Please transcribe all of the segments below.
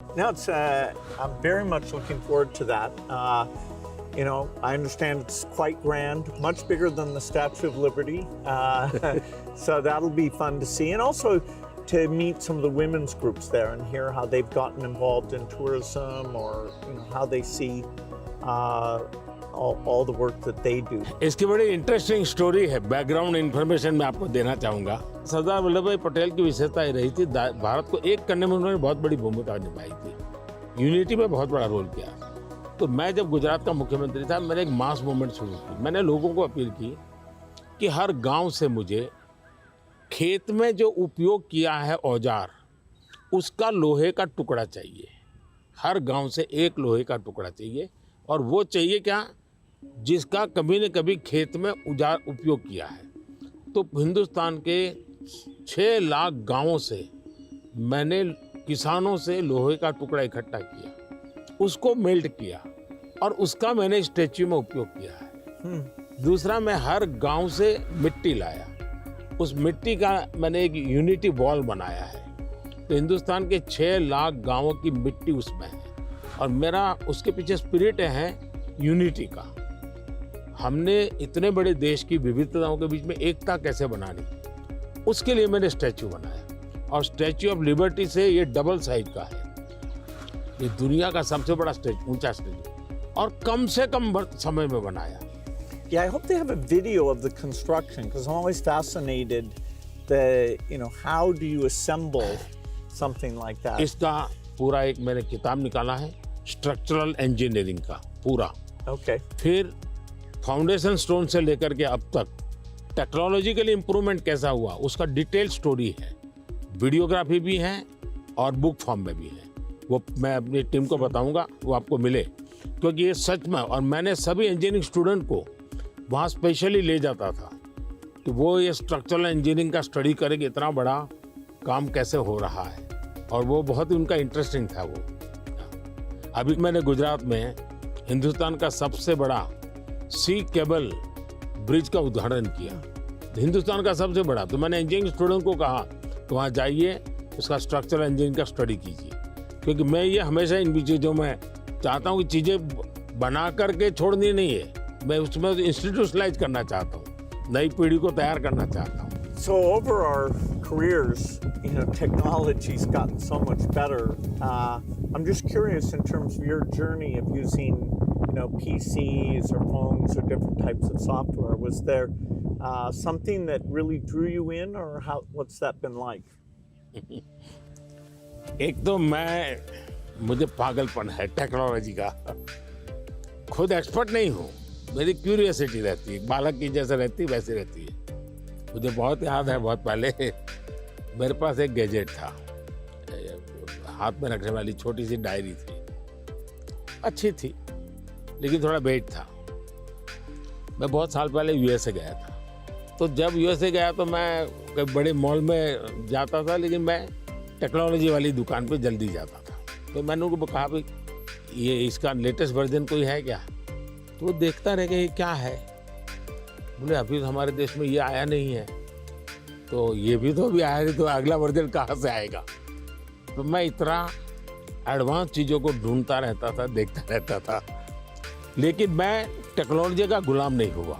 No, I'm very much looking forward to that. I understand it's quite grand, much bigger than the Statue of Liberty. So that'll be fun to see. And also to meet some of the women's groups there and hear how they've gotten involved in tourism or how they see all the work that they do. इसकी बड़ी interesting story है, background information मैं आपको देना चाहूँगा। सरदार वल्लभ भाई पटेल की विशेषता ये रही थी, भारत को एक करने में उन्होंने बहुत बड़ी भूमिका निभाई थी, यूनिटी में बहुत बड़ा रोल किया। तो मैं जब गुजरात का मुख्यमंत्री था, मैंने एक मास मूवमेंट शुरू की। मैंने लोगों को अपील की कि हर गांव से मुझे खेत में जो उपयोग किया है औजार, उसका लोहे का टुकड़ा चाहिए। हर गांव से एक लोहे का टुकड़ा चाहिए, और वो चाहिए क्या, जिसका कभी न कभी खेत में औजार उपयोग किया है। तो हिंदुस्तान के 6 लाख गांवों से मैंने किसानों से लोहे का टुकड़ा इकट्ठा किया, उसको मेल्ट किया और उसका मैंने स्टैच्यू में उपयोग किया है। दूसरा, मैं हर गांव से मिट्टी लाया, उस मिट्टी का मैंने एक यूनिटी वॉल बनाया है। तो हिंदुस्तान के 6 लाख गांवों की मिट्टी उसमें है, और मेरा उसके पीछे स्पिरिट है यूनिटी का। हमने इतने बड़े देश की विविधताओं के बीच में एकता कैसे बनानी, उसके लिए मैंने स्टैच्यू बनाया। और स्टैच्यू ऑफ लिबर्टी से ये डबल साइज का है, ये दुनिया का सबसे बड़ा ऊंचा स्टैच्यू, और कम से कम समय में बनाया। Yeah, I hope they have a video of the construction because I'm always fascinated how do you assemble something like that? इसका पूरा एक मैंने किताब निकाला है, स्ट्रक्चरल इंजीनियरिंग का पूरा। Okay. फिर फाउंडेशन स्टोन से लेकर के अब तक टेक्नोलॉजिकल इम्प्रूवमेंट कैसा हुआ, उसका डिटेल स्टोरी है, वीडियोग्राफी भी है और बुक फॉर्म में भी है। वो मैं अपनी टीम को बताऊंगा, वो आपको मिले, क्योंकि ये सच में, और मैंने सभी इंजीनियरिंग स्टूडेंट को वहाँ स्पेशली ले जाता था कि वो ये स्ट्रक्चरल इंजीनियरिंग का स्टडी करें कि इतना बड़ा काम कैसे हो रहा है, और वो बहुत ही उनका इंटरेस्टिंग था। वो अभी मैंने गुजरात में हिंदुस्तान का सबसे बड़ा सी केबल ब्रिज का उद्घाटन किया, हिंदुस्तान का सबसे बड़ा। तो मैंने इंजीनियरिंग स्टूडेंट को कहा तो वहाँ जाइए, उसका स्ट्रक्चरल इंजीनियरिंग का स्टडी कीजिए, क्योंकि मैं ये हमेशा इन चीज़ों में चाहता हूँ कि चीज़ें बना करके छोड़नी नहीं है, मैं उसमें इंस्टीट्यूशनलाइज करना चाहता हूँ, नई पीढ़ी को तैयार करना चाहता हूँ। So over our careers, technology's gotten so much better. I'm just curious in terms of your journey of using, PCs or phones or different types of software. Was there something that really drew you in, or what's that been like? एक तो मुझे पागलपन है technology का, खुद expert नहीं हूँ, मेरी क्यूरियोसिटी रहती है, बालक की जैसे रहती है वैसी रहती है। मुझे बहुत याद है, बहुत पहले मेरे पास एक गैजेट था, हाथ में रखने वाली छोटी सी डायरी थी, अच्छी थी लेकिन थोड़ा वेट था। मैं बहुत साल पहले यूएसए गया था, तो जब यूएसए गया तो मैं बड़े मॉल में जाता था, लेकिन मैं टेक्नोलॉजी वाली दुकान पे जल्दी जाता था। तो मैंने उनको कहा भाई ये इसका लेटेस्ट वर्जन कोई है क्या, तो वो देखता रह गया ये क्या है। बोले अभी तो हमारे देश में ये आया नहीं है, तो ये भी तो अभी आया नहीं, तो अगला वर्जन कहाँ से आएगा। तो मैं इतना एडवांस चीज़ों को ढूंढता रहता था, देखता रहता था, लेकिन मैं टेक्नोलॉजी का गुलाम नहीं हुआ।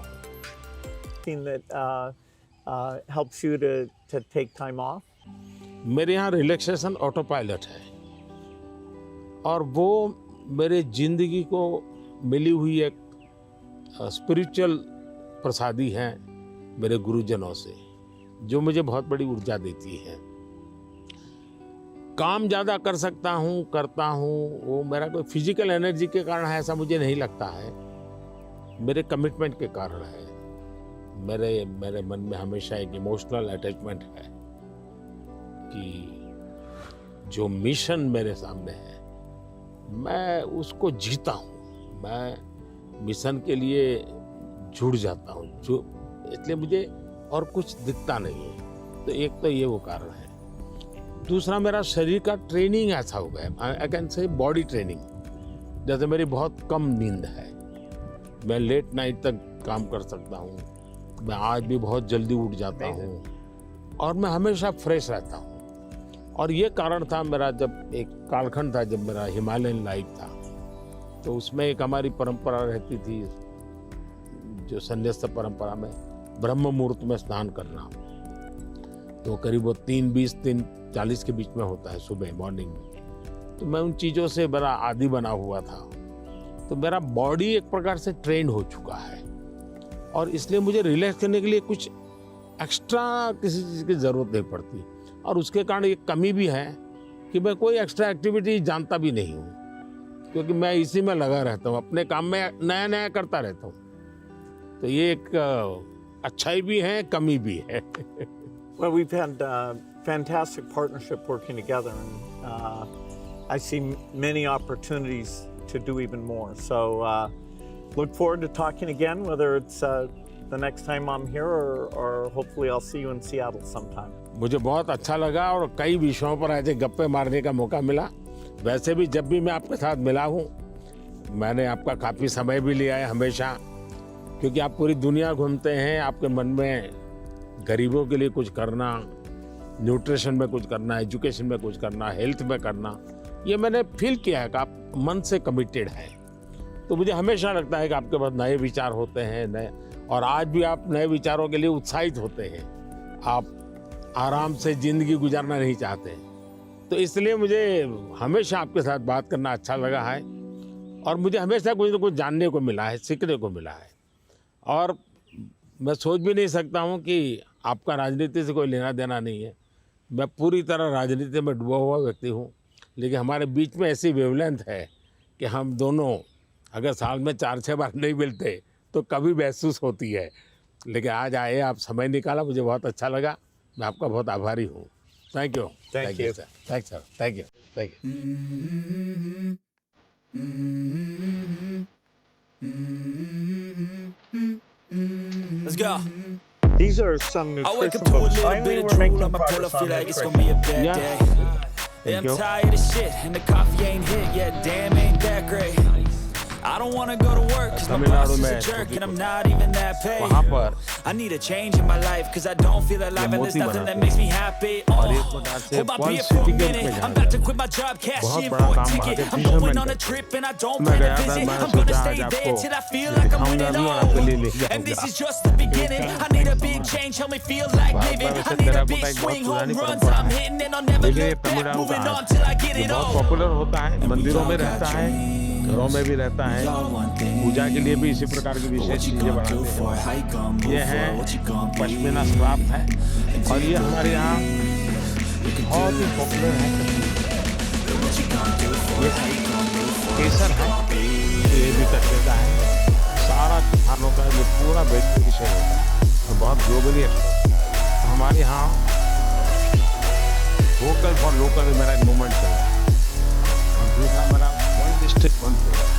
That helps you to take time off? मेरे यहाँ रिलैक्सेशन ऑटो पायलट है, और वो मेरे जिंदगी को मिली हुई एक स्पिरिचुअल प्रसादी है मेरे गुरुजनों से, जो मुझे बहुत बड़ी ऊर्जा देती है। काम ज़्यादा कर सकता हूँ, करता हूँ, वो मेरा कोई फिजिकल एनर्जी के कारण है ऐसा मुझे नहीं लगता है, मेरे कमिटमेंट के कारण है। मेरे मन में हमेशा एक इमोशनल अटैचमेंट है कि जो मिशन मेरे सामने है मैं उसको जीता हूँ, मैं मिशन के लिए जुड़ जाता हूँ, इसलिए मुझे और कुछ दिखता नहीं है। तो एक तो ये वो कारण है। दूसरा, मेरा शरीर का ट्रेनिंग ऐसा हो गया, I can say body training. जैसे मेरी बहुत कम नींद है, मैं लेट नाइट तक काम कर सकता हूँ, मैं आज भी बहुत जल्दी उठ जाता हूँ, और मैं हमेशा फ्रेश रहता हूँ। और ये कारण था मेरा, जब एक कालखंड था जब मेरा हिमालयन लाइफ था, तो उसमें एक हमारी परंपरा रहती थी, जो संन्यास्त परंपरा में ब्रह्म मुहूर्त में स्नान करना, तो करीब वो 3:20 3:40 के बीच में होता है सुबह मॉर्निंग में। तो मैं उन चीज़ों से बड़ा आदी बना हुआ था, तो मेरा बॉडी एक प्रकार से ट्रेंड हो चुका है, और इसलिए मुझे रिलैक्स करने के लिए कुछ एक्स्ट्रा किसी चीज़ की ज़रूरत नहीं पड़ती। और उसके कारण एक कमी भी है कि मैं कोई एक्स्ट्रा एक्टिविटी जानता भी नहीं हूँ, क्योंकि मैं इसी में लगा रहता हूँ, अपने काम में नया नया करता रहता हूँ। तो ये एक अच्छाई भी है, कमी भी है। Well, we've had fantastic partnership working together, and I see many opportunities to do even more. So look forward to talking again, whether it's the next time I'm here or hopefully I'll see you in Seattle sometime. मुझे बहुत अच्छा लगा और कई विषयों पर ऐसे गप्पे मारने का मौका मिला। वैसे भी जब भी मैं आपके साथ मिला हूँ, मैंने आपका काफ़ी समय भी लिया है हमेशा, क्योंकि आप पूरी दुनिया घूमते हैं, आपके मन में गरीबों के लिए कुछ करना, न्यूट्रिशन में कुछ करना, एजुकेशन में कुछ करना, हेल्थ में करना, ये मैंने फील किया है कि आप मन से कमिटेड हैं। तो मुझे हमेशा लगता है कि आपके पास नए विचार होते हैं, नए, और आज भी आप नए विचारों के लिए उत्साहित होते हैं। आप आराम से ज़िंदगी गुजारना नहीं चाहते, तो इसलिए मुझे हमेशा आपके साथ बात करना अच्छा लगा है, और मुझे हमेशा कुछ न कुछ जानने को मिला है, सीखने को मिला है। और मैं सोच भी नहीं सकता हूँ कि आपका राजनीति से कोई लेना देना नहीं है। मैं पूरी तरह राजनीति में डूबा हुआ व्यक्ति हूँ, लेकिन हमारे बीच में ऐसी वेवलेंथ है कि हम दोनों अगर साल में 4-6 बार नहीं मिलते तो कभी महसूस होती है। लेकिन आज आए, आप समय निकाला, मुझे बहुत अच्छा लगा। मैं आपका बहुत आभारी हूँ। Thank you. Thank you. Sir. Thank sir. Thank you. Thank you. Let's go. These are some I wake nutrition up to a books. little Finally, bit of we're drool making on my pillow, progress feel on like it's nutrition. gonna be a bad Yeah. day. Yeah, I'm you. tired of shit, and the coffee ain't hit yet. Damn, ain't that great. I don't wanna go to work, cause my Tamil Nadu boss is a में jerk, छोटी and I'm not even that वहाँ paid. पर I need a change in my life, cause I don't feel alive, and there's मोती nothing that बनाते makes me happy. और एक प्रकार से Hold my Pearl beer for a City Gate minute. में I'm जाया about to जाता quit my job, cash बहुत in बड़ा for a काम ticket. वहाँ I'm पे going on a fisherman trip, and I don't मैं plan to गया था, visit. मैं I'm सोचा gonna आज stay there आपको till I feel like I'm दिखाऊंगा winning भी और आपके लिए all. लेके And this आऊंगा। is just the beginning. I need a big change, help me feel like living. I need a big swing, home runs I'm hitting, and I'll never लेकिन ये look back. Tamil Nadu Moving का on till I get ये it बहुत all. Popular होता है, मंदिरों में रहता है, घरों में भी रहता है, पूजा के लिए भी इसी प्रकार की विशेष चीजें बनाते हैं। ये है पश्मीना स्क्राफ है, और ये हमारे यहाँ बहुत ही पॉपुलर है। ये केसर है, ये भी कर देता है। सारा किसानों का ये पूरा वैल्यू विषय होता है, और बहुत ग्लोबली हमारे यहाँ वोकल फॉर लोकल मेरा एक मूवमेंट चल रहा है। दूसरा मेरा वन डिस्ट्रिक्ट वन प्रोडक्ट,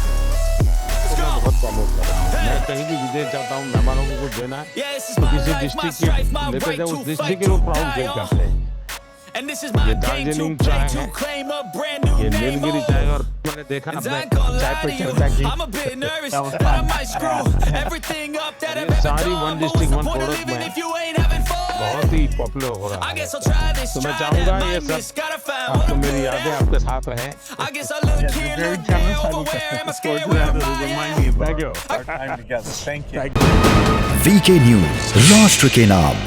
तो मैं बहुत प्रमोट कर रहा हूँ। मैं कहीं भी विदेश जाता हूँ, मेहमानों को कुछ देना है तो किसी डिस्ट्रिक्ट के लेकर जाए, उस डिस्ट्रिक्ट के लोग प्राउड फील करते हैं। And this is my ये game to दार्जिलिंग play चाय to है, claim a brand new ये name. नीलगिरी चाय, और मैंने देखा And I अपने ain't gonna चाय lie पे to you, चर्चा की, I'm a bit nervous, That was but I fun. might screw everything up that I've ever सारी done. one But what's district, the one point of product living में if you ain't having fun? बहुत ही popular हो रहा I है। guess I'll try this, तो मैं try चाहूँगा that, ये might miss, सब gotta find what आपको I'm मेरी good यादें at. आपके साथ रहे। I guess I look here, very look there, generous. over where am I It's scared, gorgeous where to am I remind at? me of Thank you. our time together. Thank you. Thank you. VK news, राष्ट्र के नाम।